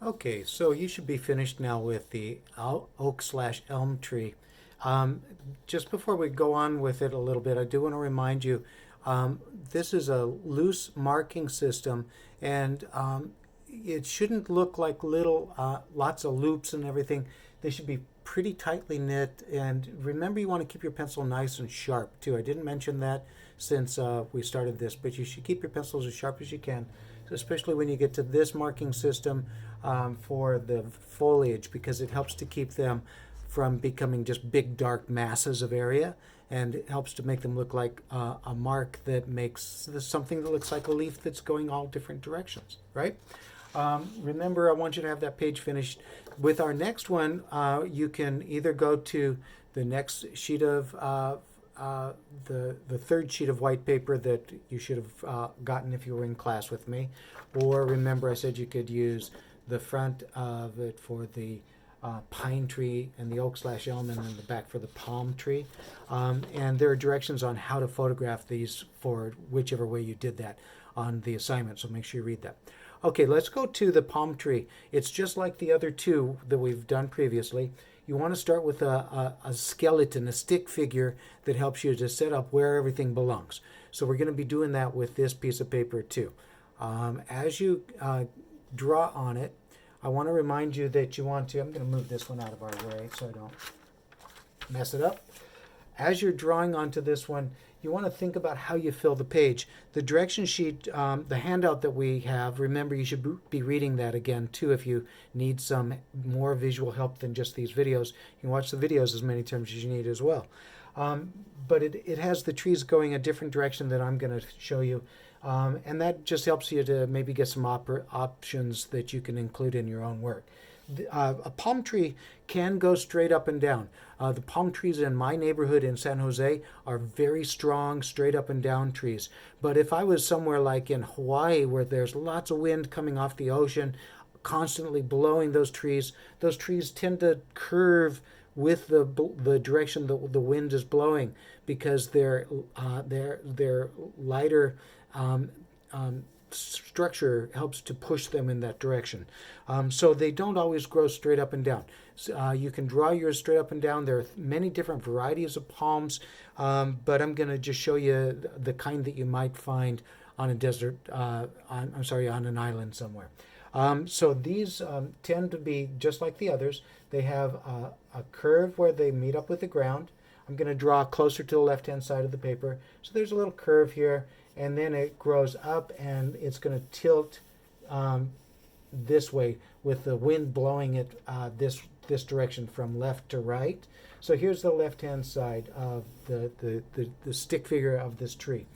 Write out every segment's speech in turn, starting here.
Okay, so you should be finished now with the oak/elm tree. Um, just before we go on with it a little bit, I do want to remind you this is a loose marking system, and it shouldn't look like little lots of loops and everything. They should be pretty tightly knit. And remember, you want to keep your pencil nice and sharp too. I didn't mention that since we started this, but you should keep your pencils as sharp as you can, especially when you get to this marking system for the foliage, because it helps to keep them from becoming just big dark masses of area, and it helps to make them look like a mark that makes something that looks like a leaf that's going all different directions, right? Remember, I want you to have that page finished. With our next one, you can either go to the next sheet of the third sheet of white paper that you should have gotten if you were in class with me, or remember I said you could use the front of it for the pine tree and the oak/elm, and then the back for the palm tree. And there are directions on how to photograph these for whichever way you did that on the assignment, so make sure you read that. Okay, let's go to the palm tree. It's just like the other two that we've done previously. You want to start with a skeleton, a stick figure that helps you to set up where everything belongs. So we're going to be doing that with this piece of paper too. As you draw on it, I want to remind you that you want to, I'm going to move this one out of our way so I don't mess it up. As you're drawing onto this one, you want to think about how you fill the page. The direction sheet, the handout that we have, remember you should be reading that again too if you need some more visual help than just these videos. You can watch the videos as many times as you need as well. But it has the trees going a different direction that I'm going to show you. And that just helps you to maybe get some options that you can include in your own work. A palm tree can go straight up and down. The palm trees in my neighborhood in San Jose are very strong, straight up and down trees. But if I was somewhere like in Hawaii where there's lots of wind coming off the ocean, constantly blowing those trees tend to curve with the direction the wind is blowing, because they're lighter structure helps to push them in that direction. So they don't always grow straight up and down. So, you can draw yours straight up and down. There are many different varieties of palms, but I'm going to just show you the kind that you might find on a desert, on an island somewhere. So these tend to be just like the others. They have a curve where they meet up with the ground. I'm going to draw closer to the left-hand side of the paper. So there's a little curve here, and then it grows up, and it's going to tilt this way with the wind blowing it this direction from left to right. So here's the left-hand side of the stick figure of this tree.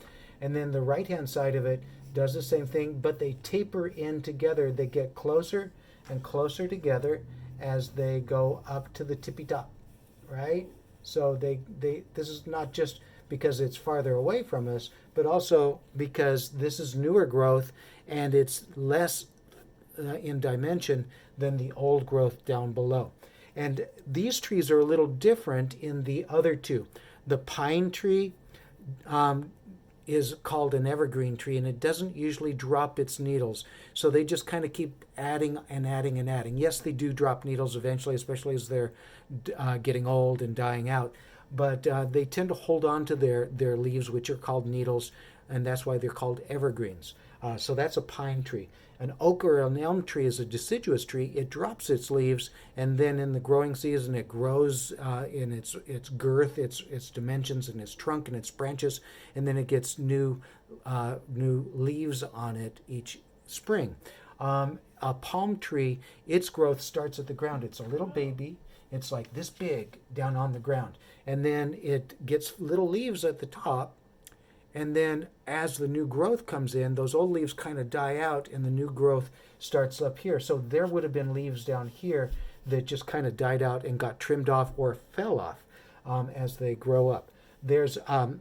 And then the right-hand side of it does the same thing, but they taper in together. They get closer and closer together as they go up to the tippy top, right? So this is not just because it's farther away from us, but also because this is newer growth and it's less in dimension than the old growth down below. And these trees are a little different in the other two. The pine tree is called an evergreen tree, and it doesn't usually drop its needles. So they just kind of keep adding and adding and adding. Yes, they do drop needles eventually, especially as they're getting old and dying out. But they tend to hold on to their leaves, which are called needles, and that's why they're called evergreens. So that's a pine tree. An oak or an elm tree is a deciduous tree. It drops its leaves, and then in the growing season, it grows in its girth, its dimensions, and its trunk and its branches, and then it gets new leaves on it each spring. A palm tree, its growth starts at the ground. It's a little baby. It's like this big down on the ground, and then it gets little leaves at the top. And then as the new growth comes in, those old leaves kind of die out and the new growth starts up here. So there would have been leaves down here that just kind of died out and got trimmed off or fell off as they grow up. There's a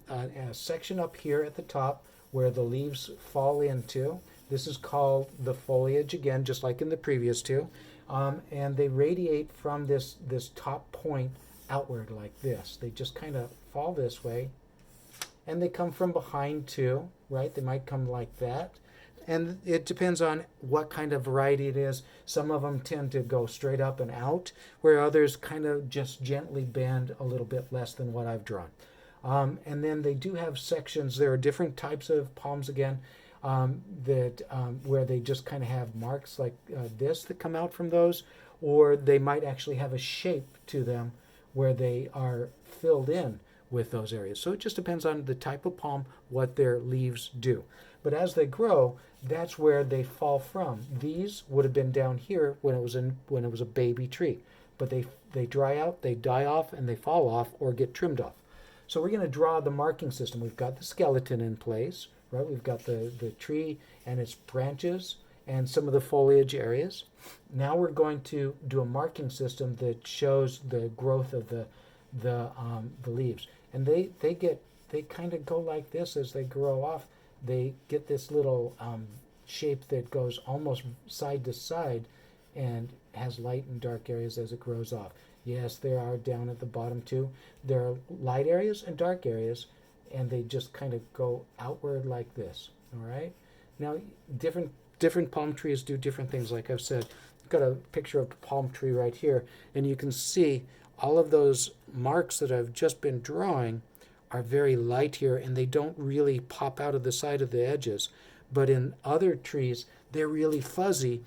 section up here at the top where the leaves fall into. This is called the foliage, again, just like in the previous two. And they radiate from this top point outward like this. They just kind of fall this way. And they come from behind too, right? They might come like that. And it depends on what kind of variety it is. Some of them tend to go straight up and out, where others kind of just gently bend a little bit less than what I've drawn. And then they do have sections. There are different types of palms again, where they just kind of have marks like this that come out from those, or they might actually have a shape to them where they are filled in with those areas. So it just depends on the type of palm, what their leaves do. But as they grow, that's where they fall from. These would have been down here when it was a baby tree, but they dry out, they die off, and they fall off or get trimmed off. So we're going to draw the marking system. We've got the skeleton in place, right? We've got the tree and its branches and some of the foliage areas. Now we're going to do a marking system that shows the growth of the leaves. And they kind of go like this as they grow off. They get this little shape that goes almost side to side and has light and dark areas as it grows off. Yes, there are down at the bottom too. There are light areas and dark areas, and they just kind of go outward like this. All right. Now, different palm trees do different things. Like I've said, I've got a picture of a palm tree right here, and you can see all of those marks that I've just been drawing are very light here, and they don't really pop out of the side of the edges. But in other trees, they're really fuzzy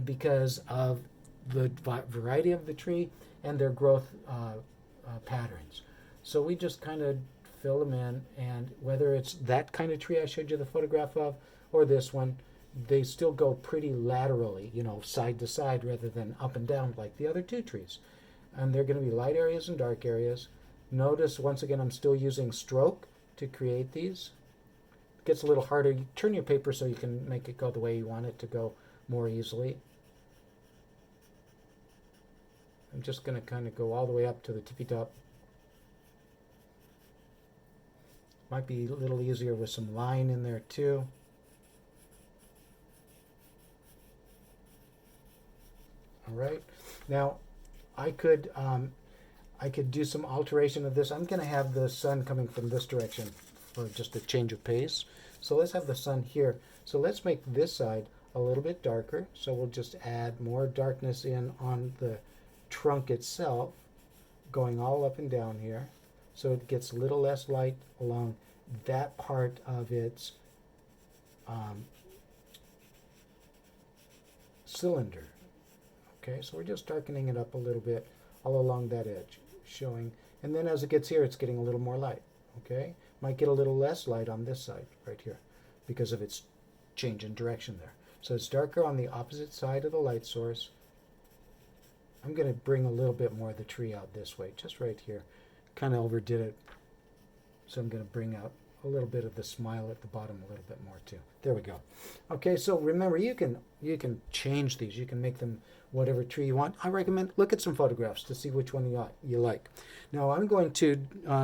because of the variety of the tree and their growth patterns. So we just kind of fill them in, and whether it's that kind of tree I showed you the photograph of or this one, they still go pretty laterally, side to side rather than up and down like the other two trees. And they're going to be light areas and dark areas. Notice, once again, I'm still using stroke to create these. It gets a little harder. You turn your paper so you can make it go the way you want it to go more easily. I'm just going to kind of go all the way up to the tippy top. Might be a little easier with some line in there too. All right. Now, I could do some alteration of this. I'm going to have the sun coming from this direction for just a change of pace. So let's have the sun here. So let's make this side a little bit darker. So we'll just add more darkness in on the trunk itself, going all up and down here. So it gets a little less light along that part of its cylinder. Okay, so we're just darkening it up a little bit all along that edge, showing, and then as it gets here, it's getting a little more light. Okay, might get a little less light on this side right here because of its change in direction there. So it's darker on the opposite side of the light source. I'm going to bring a little bit more of the tree out this way, just right here. Kind of overdid it, so I'm going to bring out a little bit of the smile at the bottom a little bit more too. There we go. Okay, so remember, you can change these. You can make them whatever tree you want. I recommend look at some photographs to see which one you like. Now I'm going to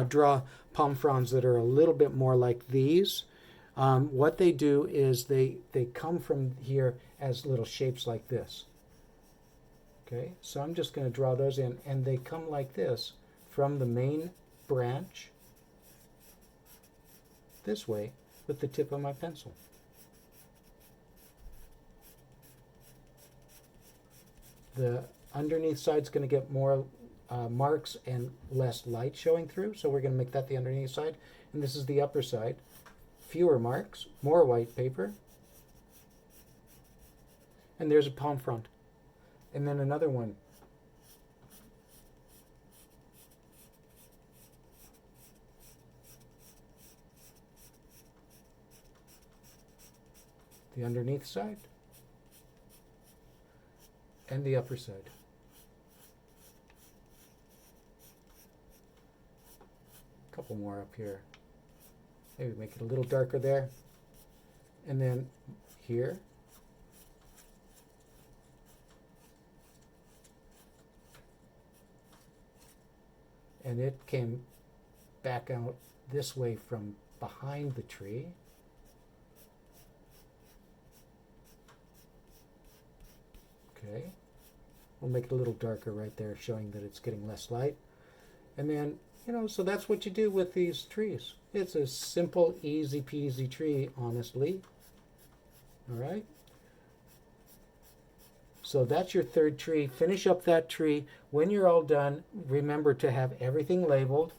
draw palm fronds that are a little bit more like these. What they do is they come from here as little shapes like this. Okay, so I'm just going to draw those in, and they come like this from the main branch this way with the tip of my pencil. The underneath side's going to get more marks and less light showing through, so we're going to make that the underneath side. And this is the upper side. Fewer marks, more white paper. And there's a palm frond. And then another one. The underneath side. And the upper side. A couple more up here. Maybe make it a little darker there. And then here. And it came back out this way from behind the tree. Okay, we'll make it a little darker right there, showing that it's getting less light. And then, so that's what you do with these trees. It's a simple, easy peasy tree, honestly. All right. So that's your third tree. Finish up that tree. When you're all done, remember to have everything labeled,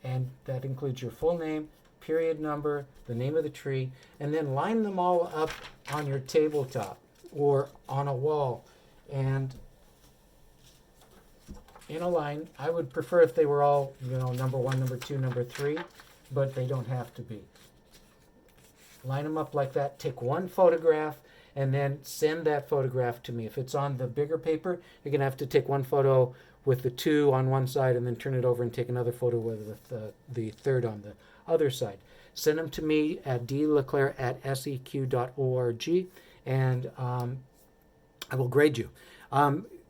and that includes your full name, period number, the name of the tree, and then line them all up on your tabletop or on a wall. And in a line, I would prefer if they were all, number 1, number 2, number 3, but they don't have to be. Line them up like that. Take one photograph and then send that photograph to me. If it's on the bigger paper, you're going to have to take one photo with the 2 on one side and then turn it over and take another photo with the third on the other side. Send them to me at dleclaire@seq.org, and I will grade you.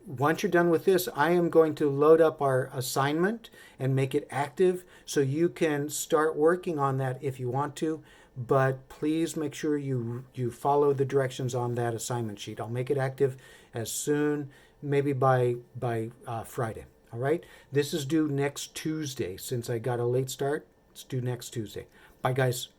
Once you're done with this, I am going to load up our assignment and make it active so you can start working on that if you want to. But please make sure you follow the directions on that assignment sheet. I'll make it active as soon, maybe by Friday. All right? This is due next Tuesday. Since I got a late start, it's due next Tuesday. Bye, guys.